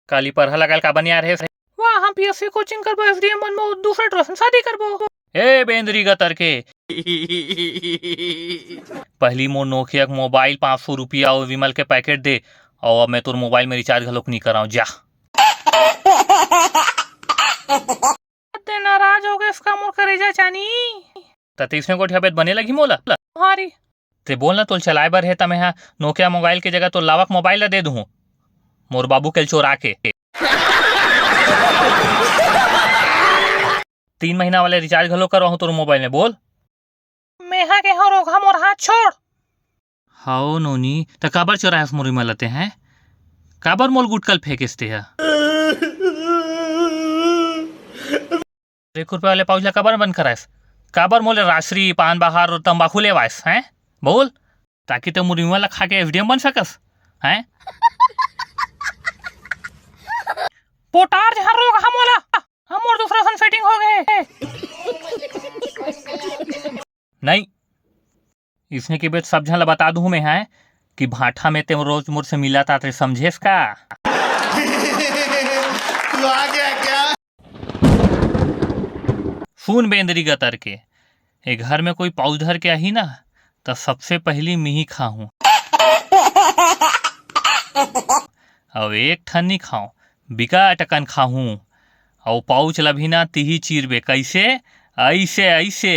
काली परहा लगाल का बनिया रहे वाह हम पीएससी कोचिंग करबो एसडीएम मन में दूसरा ट्रसन शादी करबो ए बेंदरी गतर के पहली मोर नोकिया के मोबाइल 500 रुपया और विमल के पैकेट दे और अब मैं तोर मोबाइल में रिचार्ज घलोक नहीं कराऊं जा ते नाराज हो गए इसका मोर करेजा चानी तते इसमें कोठी हबेत बने लगी मोला हारी ते बोल ना तोल चलाए बर है त मैं नोकिया मोबाइल के जगह तो लावक मोबाइल ला दे दूं मोर बाबू के चोरा के 3 महीना वाले रिचार्ज घलो करवाऊं तोर मोबाइल में बोल मेहा के हो रोगा मोर हाथ छोड़ हाओ नोनी त काबर चोरायस मोरी मलते हैं काबर मोल गुटकल फेंकेसते है 1 रुपया वाले पाउच ला काबर बंद करायस काबर मोले राशरी पान बहार और तंबाकू लेवायस हैं बोल ताकि तो मोर विमल ला खा के एसडीएम बन सकस हैं पोटार जहर रोग हमोला हम और दूसरा सन सेटिंग हो गए नहीं इसने के बेच सब झन ला बता दूं मैं है कि भाठा में ते रोज मोर से मिला था ते समझेस का तू आ गया क्या सुन बेंदरी गतर के ए घर में कोई पाउच धर के आई ना तो सबसे पहली मिही खाऊं अब एक ठन नहीं खाऊं बिका टकन खाऊं और पाउच ला भी ना तिही चीरबे कैसे ऐसे ऐसे